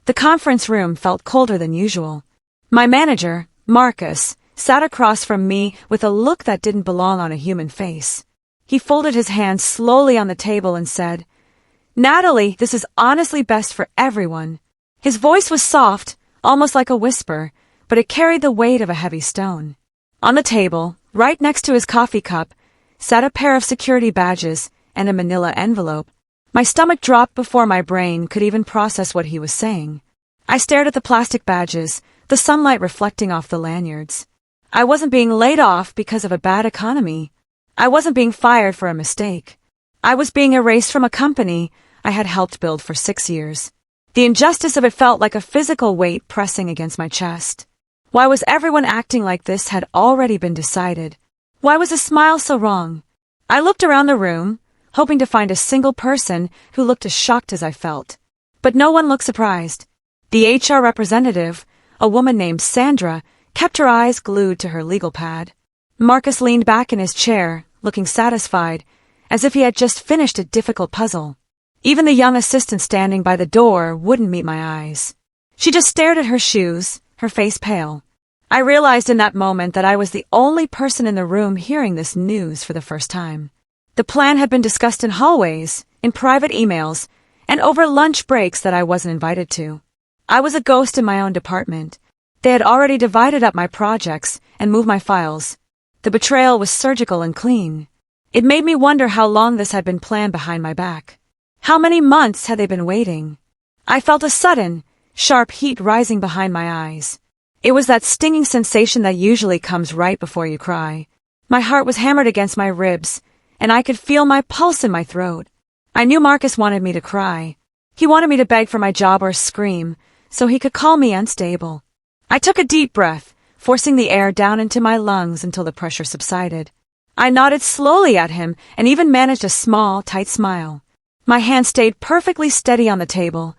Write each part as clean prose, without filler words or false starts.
The conference room felt colder than usual. My manager, Marcus, sat across from me with a look that didn't belong on a human face. He folded his hands slowly on the table and said, "Natalie, this is honestly best for everyone." His voice was soft, almost like a whisper, but it carried the weight of a heavy stone. On the table, right next to his coffee cup, sat a pair of security badges and a manila envelope. My stomach dropped before my brain could even process what he was saying. I stared at the plastic badges, the sunlight reflecting off the lanyards. I wasn't being laid off because of a bad economy. I wasn't being fired for a mistake. I was being erased from a company I had helped build for 6 years. The injustice of it felt like a physical weight pressing against my chest. Why was everyone acting like this had already been decided? Why was a smile so wrong? I looked around the room, hoping to find a single person who looked as shocked as I felt. But no one looked surprised. The HR representative, a woman named Sandra, kept her eyes glued to her legal pad. Marcus leaned back in his chair, looking satisfied, as if he had just finished a difficult puzzle. Even the young assistant standing by the door wouldn't meet my eyes. She just stared at her shoes, her face pale. I realized in that moment that I was the only person in the room hearing this news for the first time. The plan had been discussed in hallways, in private emails, and over lunch breaks that I wasn't invited to. I was a ghost in my own department. They had already divided up my projects and moved my files. The betrayal was surgical and clean. It made me wonder how long this had been planned behind my back. How many months had they been waiting? I felt a sudden, sharp heat rising behind my eyes. It was that stinging sensation that usually comes right before you cry. My heart was hammered against my ribs, and I could feel my pulse in my throat. I knew Marcus wanted me to cry. He wanted me to beg for my job or scream, so he could call me unstable. I took a deep breath, forcing the air down into my lungs until the pressure subsided. I nodded slowly at him and even managed a small, tight smile. My hand stayed perfectly steady on the table,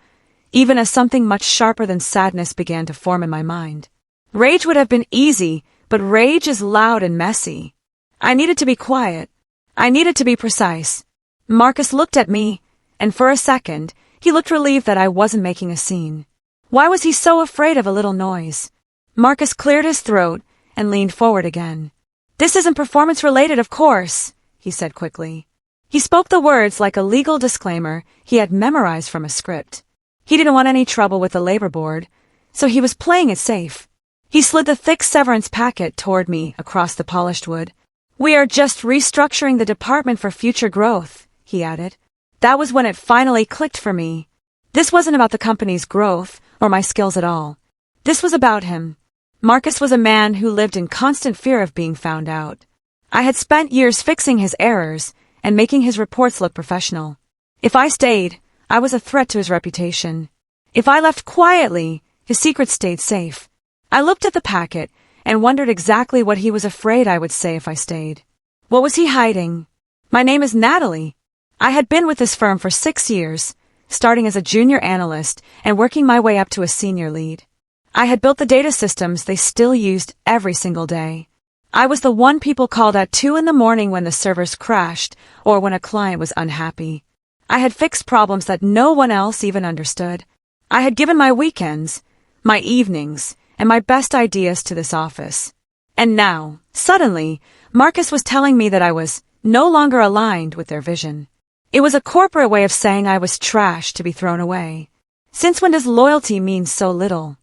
even as something much sharper than sadness began to form in my mind. Rage would have been easy, but rage is loud and messy. I needed to be quiet. I needed to be precise. Marcus looked at me, and for a second, he looked relieved that I wasn't making a scene. Why was he so afraid of a little noise? Marcus cleared his throat and leaned forward again. "This isn't performance-related, of course," he said quickly. He spoke the words like a legal disclaimer he had memorized from a script. He didn't want any trouble with the labor board, so he was playing it safe. He slid the thick severance packet toward me across the polished wood. "We are just restructuring the department for future growth," he added. That was when it finally clicked for me. This wasn't about the company's growth or my skills at all. This was about him. Marcus was a man who lived in constant fear of being found out. I had spent years fixing his errors and making his reports look professional. If I stayed, I was a threat to his reputation. If I left quietly, his secret stayed safe. I looked at the packet and wondered exactly what he was afraid I would say if I stayed. What was he hiding? "My name is Natalie. I had been with this firm for 6 years, starting as a junior analyst and working my way up to a senior lead. I had built the data systems they still used every single day. I was the one people called at 2 in the morning when the servers crashed or when a client was unhappy. I had fixed problems that no one else even understood. I had given my weekends, my evenings, and my best ideas to this office. And now, suddenly, Marcus was telling me that I was no longer aligned with their vision. It was a corporate way of saying I was trash to be thrown away. Since when does loyalty mean so little?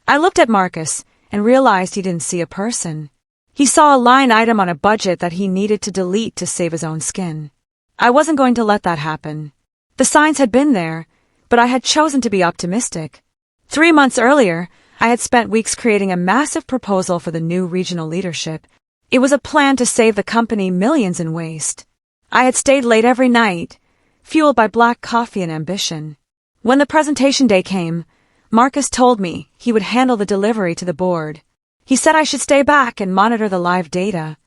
I looked at Marcus and realized he didn't see a person. He saw a line item on a budget that he needed to delete to save his own skin. I wasn't going to let that happen. The signs had been there, but I had chosen to be optimistic. 3 months earlier, I had spent weeks creating a massive proposal for the new regional leadership. It was a plan to save the company millions in waste. I had stayed late every night, fueled by black coffee and ambition. When the presentation day came, Marcus told me he would handle the delivery to the board. He said I should stay back and monitor the live data.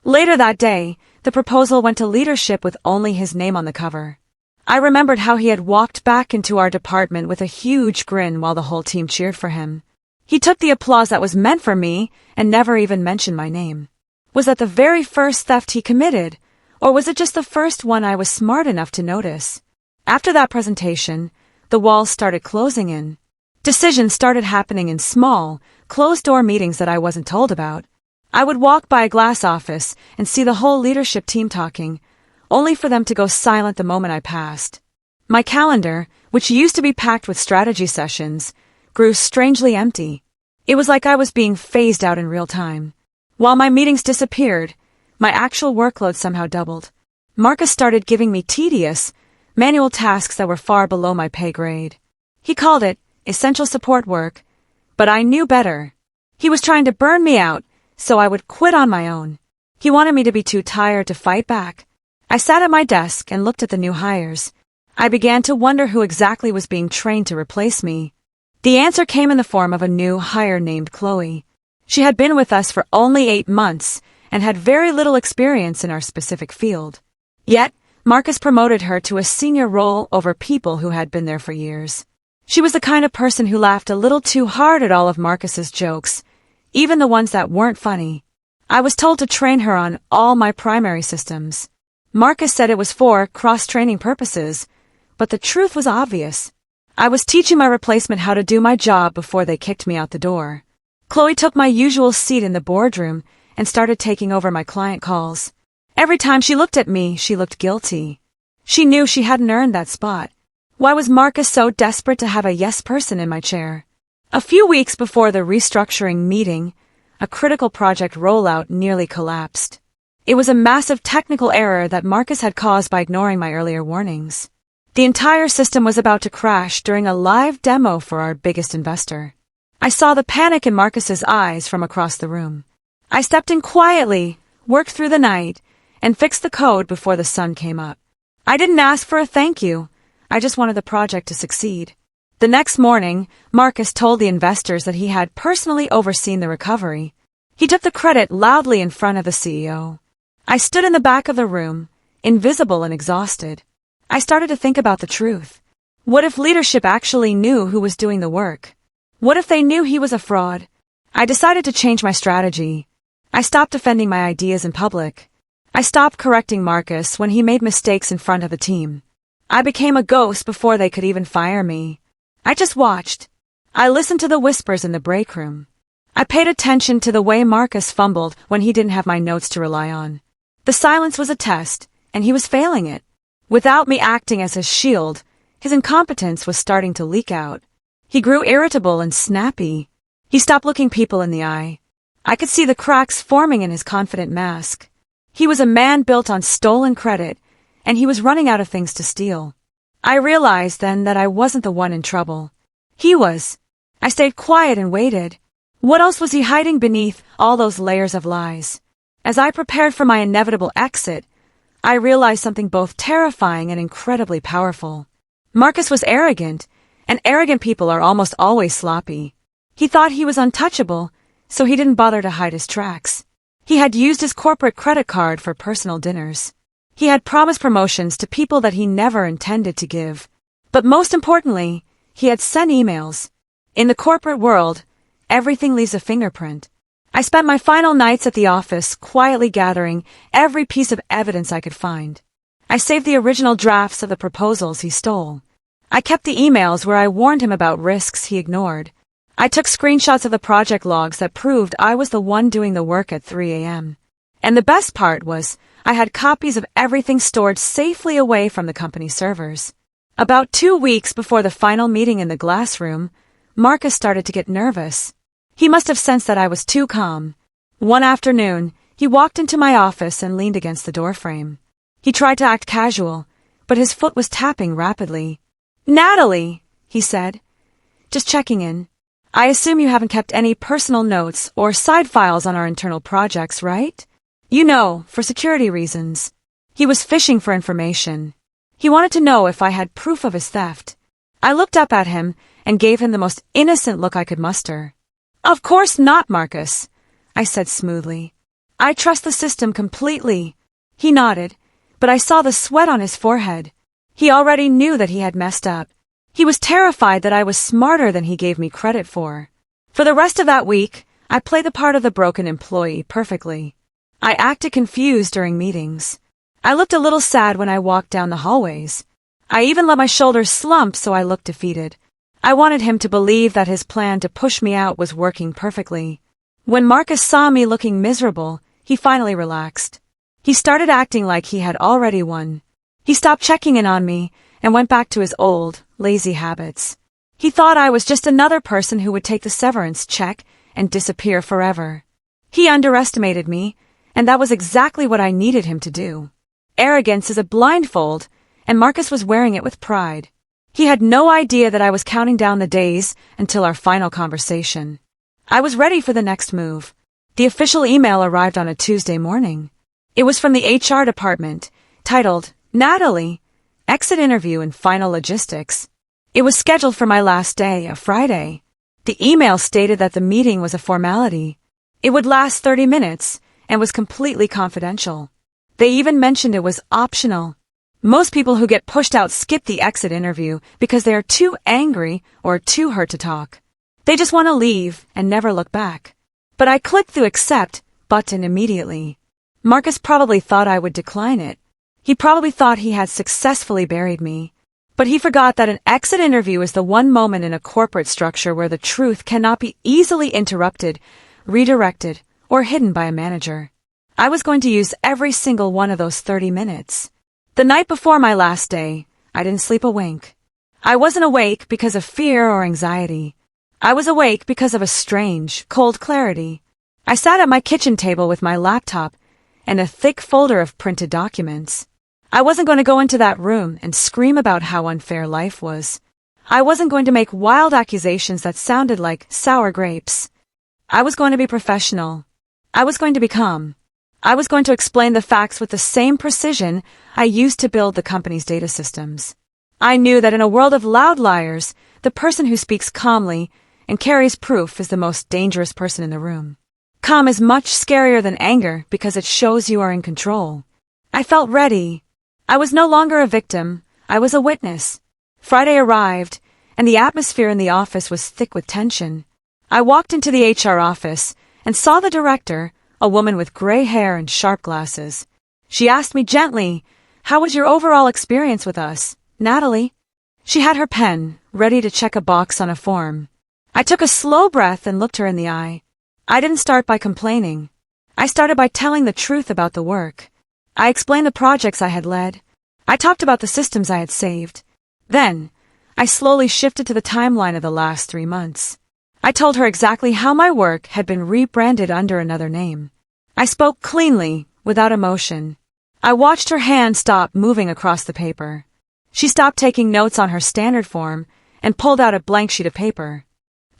Later that day, the proposal went to leadership with only his name on the cover. I remembered how he had walked back into our department with a huge grin while the whole team cheered for him. He took the applause that was meant for me and never even mentioned my name. Was that the very first theft he committed, or was it just the first one I was smart enough to notice? After that presentation, the walls started closing in. Decisions started happening in small, closed-door meetings that I wasn't told about. I would walk by a glass office and see the whole leadership team talking, only for them to go silent the moment I passed. My calendar, which used to be packed with strategy sessions, grew strangely empty. It was like I was being phased out in real time. While my meetings disappeared, my actual workload somehow doubled. Marcus started giving me tedious, manual tasks that were far below my pay grade. He called it essential support work, but I knew better. He was trying to burn me out, so I would quit on my own. He wanted me to be too tired to fight back. I sat at my desk and looked at the new hires. I began to wonder who exactly was being trained to replace me. The answer came in the form of a new hire named Chloe. She had been with us for only 8 months and had very little experience in our specific field. Yet, Marcus promoted her to a senior role over people who had been there for years. She was the kind of person who laughed a little too hard at all of Marcus's jokes, even the ones that weren't funny. I was told to train her on all my primary systems. Marcus said it was for cross-training purposes, but the truth was obvious. I was teaching my replacement how to do my job before they kicked me out the door. Chloe took my usual seat in the boardroom and started taking over my client calls. Every time she looked at me, she looked guilty. She knew she hadn't earned that spot. Why was Marcus so desperate to have a yes person in my chair? A few weeks before the restructuring meeting, a critical project rollout nearly collapsed. It was a massive technical error that Marcus had caused by ignoring my earlier warnings. The entire system was about to crash during a live demo for our biggest investor. I saw the panic in Marcus's eyes from across the room. I stepped in quietly, worked through the night, and fixed the code before the sun came up. I didn't ask for a thank you. I just wanted the project to succeed. The next morning, Marcus told the investors that he had personally overseen the recovery. He took the credit loudly in front of the CEO. I stood in the back of the room, invisible and exhausted. I started to think about the truth. What if leadership actually knew who was doing the work? What if they knew he was a fraud? I decided to change my strategy. I stopped defending my ideas in public. I stopped correcting Marcus when he made mistakes in front of the team. I became a ghost before they could even fire me. I just watched. I listened to the whispers in the break room. I paid attention to the way Marcus fumbled when he didn't have my notes to rely on. The silence was a test, and he was failing it. Without me acting as his shield, his incompetence was starting to leak out. He grew irritable and snappy. He stopped looking people in the eye. I could see the cracks forming in his confident mask. He was a man built on stolen credit, and he was running out of things to steal. I realized then that I wasn't the one in trouble. He was. I stayed quiet and waited. What else was he hiding beneath all those layers of lies? As I prepared for my inevitable exit, I realized something both terrifying and incredibly powerful. Marcus was arrogant, and arrogant people are almost always sloppy. He thought he was untouchable, so he didn't bother to hide his tracks. He had used his corporate credit card for personal dinners. He had promised promotions to people that he never intended to give. But most importantly, he had sent emails. In the corporate world, everything leaves a fingerprint. I spent my final nights at the office quietly gathering every piece of evidence I could find. I saved the original drafts of the proposals he stole. I kept the emails where I warned him about risks he ignored. I took screenshots of the project logs that proved I was the one doing the work at 3 a.m. And the best part was, I had copies of everything stored safely away from the company servers. About 2 weeks before the final meeting in the glass room, Marcus started to get nervous. He must have sensed that I was too calm. One afternoon, he walked into my office and leaned against the doorframe. He tried to act casual, but his foot was tapping rapidly. "Natalie," he said. "Just checking in. I assume you haven't kept any personal notes or side files on our internal projects, right? You know, for security reasons." He was fishing for information. He wanted to know if I had proof of his theft. I looked up at him and gave him the most innocent look I could muster. "Of course not, Marcus," I said smoothly. "I trust the system completely." He nodded, but I saw the sweat on his forehead. He already knew that he had messed up. He was terrified that I was smarter than he gave me credit for. For the rest of that week, I played the part of the broken employee perfectly. I acted confused during meetings. I looked a little sad when I walked down the hallways. I even let my shoulders slump so I looked defeated. I wanted him to believe that his plan to push me out was working perfectly. When Marcus saw me looking miserable, he finally relaxed. He started acting like he had already won. He stopped checking in on me and went back to his old, lazy habits. He thought I was just another person who would take the severance check and disappear forever. He underestimated me, and that was exactly what I needed him to do. Arrogance is a blindfold, and Marcus was wearing it with pride. He had no idea that I was counting down the days until our final conversation. I was ready for the next move. The official email arrived on a Tuesday morning. It was from the HR department, titled, "Natalie, Exit Interview and Final Logistics." It was scheduled for my last day, a Friday. The email stated that the meeting was a formality. It would last 30 minutes and was completely confidential. They even mentioned it was optional. Most people who get pushed out skip the exit interview because they are too angry or too hurt to talk. They just want to leave and never look back. But I clicked the accept button immediately. Marcus probably thought I would decline it. He probably thought he had successfully buried me. But he forgot that an exit interview is the one moment in a corporate structure where the truth cannot be easily interrupted, redirected, or hidden by a manager. I was going to use every single one of those 30 minutes. The night before my last day, I didn't sleep a wink. I wasn't awake because of fear or anxiety. I was awake because of a strange, cold clarity. I sat at my kitchen table with my laptop and a thick folder of printed documents. I wasn't going to go into that room and scream about how unfair life was. I wasn't going to make wild accusations that sounded like sour grapes. I was going to be professional. I was going to be calm. I was going to explain the facts with the same precision I used to build the company's data systems. I knew that in a world of loud liars, the person who speaks calmly and carries proof is the most dangerous person in the room. Calm is much scarier than anger because it shows you are in control. I felt ready. I was no longer a victim. I was a witness. Friday arrived, and the atmosphere in the office was thick with tension. I walked into the HR office and saw the director, a woman with gray hair and sharp glasses. She asked me gently, "How was your overall experience with us, Natalie?" She had her pen, ready to check a box on a form. I took a slow breath and looked her in the eye. I didn't start by complaining. I started by telling the truth about the work. I explained the projects I had led. I talked about the systems I had saved. Then, I slowly shifted to the timeline of the last 3 months. I told her exactly how my work had been rebranded under another name. I spoke cleanly, without emotion. I watched her hand stop moving across the paper. She stopped taking notes on her standard form and pulled out a blank sheet of paper.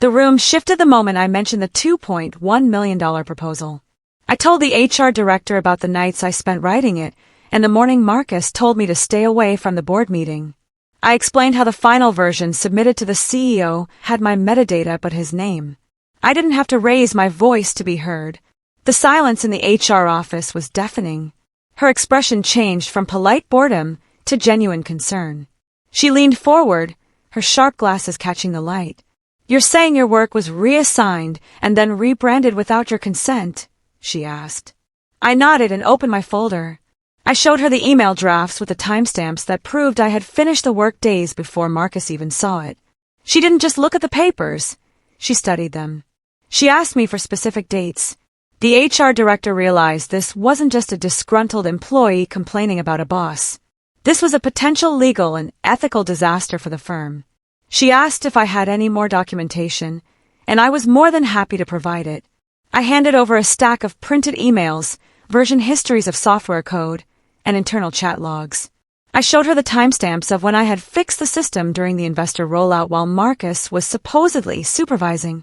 The room shifted the moment I mentioned the $2.1 million proposal. I told the HR director about the nights I spent writing it, and the morning Marcus told me to stay away from the board meeting. I explained how the final version submitted to the CEO had my metadata but his name. I didn't have to raise my voice to be heard. The silence in the HR office was deafening. Her expression changed from polite boredom to genuine concern. She leaned forward, her sharp glasses catching the light. "You're saying your work was reassigned and then rebranded without your consent?" she asked. I nodded and opened my folder. I showed her the email drafts with the timestamps that proved I had finished the work days before Marcus even saw it. She didn't just look at the papers. She studied them. She asked me for specific dates. The HR director realized this wasn't just a disgruntled employee complaining about a boss. This was a potential legal and ethical disaster for the firm. She asked if I had any more documentation, and I was more than happy to provide it. I handed over a stack of printed emails, version histories of software code, and internal chat logs. I showed her the timestamps of when I had fixed the system during the investor rollout while Marcus was supposedly supervising.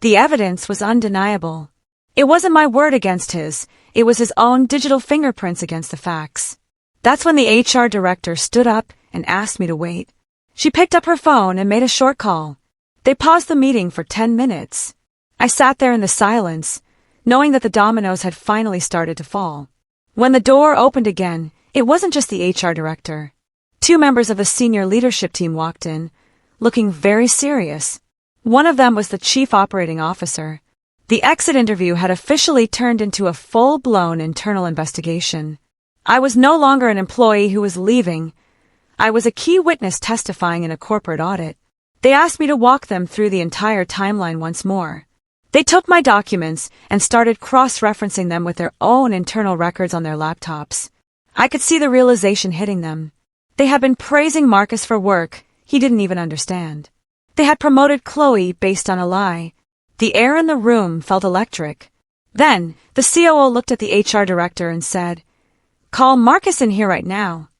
The evidence was undeniable. It wasn't my word against his, it was his own digital fingerprints against the facts. That's when the HR director stood up and asked me to wait. She picked up her phone and made a short call. They paused the meeting for 10 minutes. I sat there in the silence, knowing that the dominoes had finally started to fall. When the door opened again, it wasn't just the HR director. 2 members of the senior leadership team walked in, looking very serious. One of them was the chief operating officer. The exit interview had officially turned into a full-blown internal investigation. I was no longer an employee who was leaving. I was a key witness testifying in a corporate audit. They asked me to walk them through the entire timeline once more. They took my documents and started cross-referencing them with their own internal records on their laptops. I could see the realization hitting them. They had been praising Marcus for work he didn't even understand. They had promoted Chloe based on a lie. The air in the room felt electric. Then, the COO looked at the HR director and said, "Call Marcus in here right now."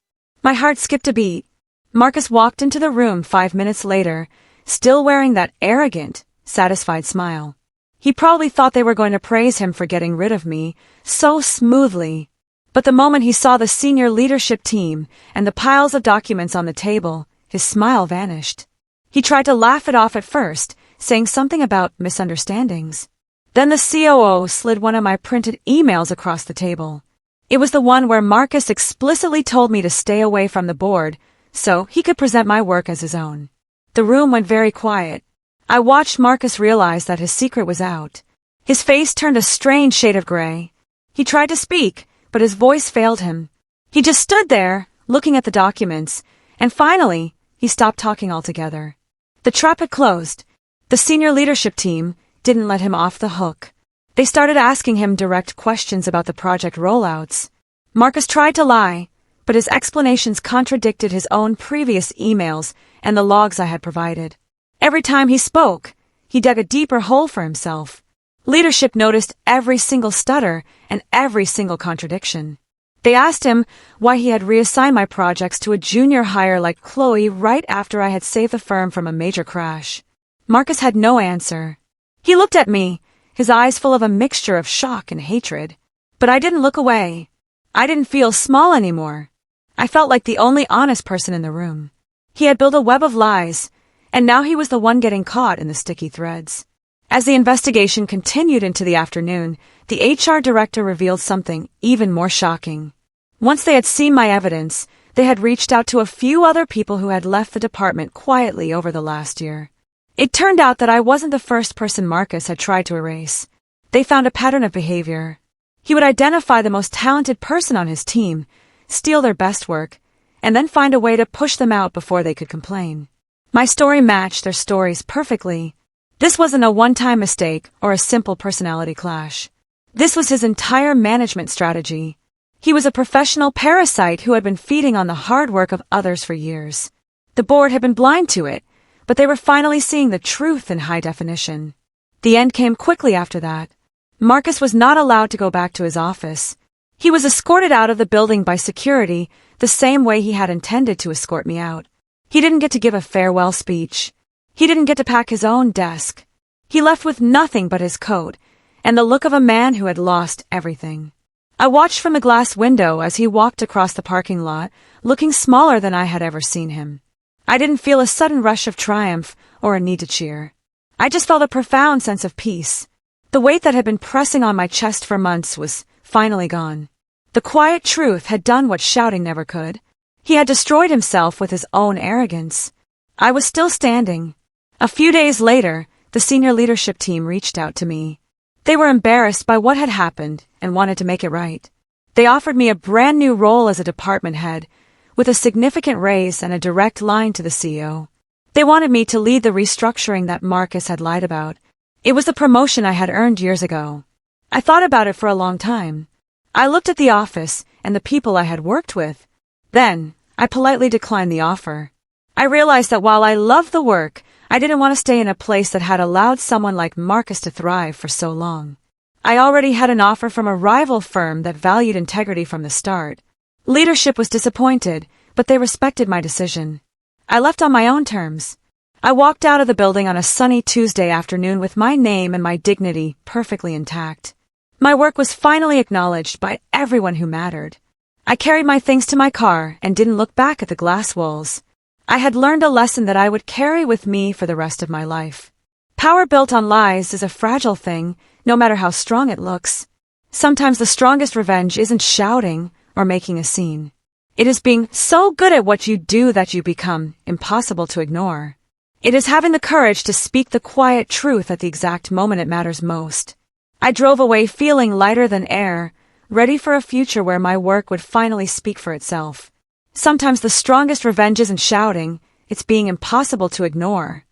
My heart skipped a beat. Marcus walked into the room 5 minutes later, still wearing that arrogant, satisfied smile. He probably thought they were going to praise him for getting rid of me so smoothly. But the moment he saw the senior leadership team and the piles of documents on the table, his smile vanished. He tried to laugh it off at first, saying something about misunderstandings. Then the COO slid one of my printed emails across the table. It was the one where Marcus explicitly told me to stay away from the board so he could present my work as his own. The room went very quiet. I watched Marcus realize that his secret was out. His face turned a strange shade of gray. He tried to speak, but his voice failed him. He just stood there, looking at the documents, and finally, he stopped talking altogether. The trap had closed. The senior leadership team didn't let him off the hook. They started asking him direct questions about the project rollouts. Marcus tried to lie, but his explanations contradicted his own previous emails and the logs I had provided. Every time he spoke, he dug a deeper hole for himself. Leadership noticed every single stutter and every single contradiction. They asked him why he had reassigned my projects to a junior hire like Chloe right after I had saved the firm from a major crash. Marcus had no answer. He looked at me, his eyes full of a mixture of shock and hatred. But I didn't look away. I didn't feel small anymore. I felt like the only honest person in the room. He had built a web of lies, and now he was the one getting caught in the sticky threads. As the investigation continued into the afternoon, the HR director revealed something even more shocking. Once they had seen my evidence, they had reached out to a few other people who had left the department quietly over the last year. It turned out that I wasn't the first person Marcus had tried to erase. They found a pattern of behavior. He would identify the most talented person on his team, steal their best work, and then find a way to push them out before they could complain. My story matched their stories perfectly. This wasn't a one-time mistake or a simple personality clash. This was his entire management strategy. He was a professional parasite who had been feeding on the hard work of others for years. The board had been blind to it, but they were finally seeing the truth in high definition. The end came quickly after that. Marcus was not allowed to go back to his office. He was escorted out of the building by security the same way he had intended to escort me out. He didn't get to give a farewell speech. He didn't get to pack his own desk. He left with nothing but his coat and the look of a man who had lost everything. I watched from the glass window as he walked across the parking lot, looking smaller than I had ever seen him. I didn't feel a sudden rush of triumph or a need to cheer. I just felt a profound sense of peace. The weight that had been pressing on my chest for months was finally gone. The quiet truth had done what shouting never could. He had destroyed himself with his own arrogance. I was still standing. A few days later, the senior leadership team reached out to me. They were embarrassed by what had happened and wanted to make it right. They offered me a brand new role as a department head, with a significant raise and a direct line to the CEO. They wanted me to lead the restructuring that Marcus had lied about. It was the promotion I had earned years ago. I thought about it for a long time. I looked at the office and the people I had worked with. Then, I politely declined the offer. I realized that while I loved the work, I didn't want to stay in a place that had allowed someone like Marcus to thrive for so long. I already had an offer from a rival firm that valued integrity from the start. Leadership was disappointed, but they respected my decision. I left on my own terms. I walked out of the building on a sunny Tuesday afternoon with my name and my dignity perfectly intact. My work was finally acknowledged by everyone who mattered. I carried my things to my car and didn't look back at the glass walls. I had learned a lesson that I would carry with me for the rest of my life. Power built on lies is a fragile thing, no matter how strong it looks. Sometimes the strongest revenge isn't shouting or making a scene. It is being so good at what you do that you become impossible to ignore. It is having the courage to speak the quiet truth at the exact moment it matters most. I drove away feeling lighter than air, ready for a future where my work would finally speak for itself. Sometimes the strongest revenge isn't shouting, it's being impossible to ignore.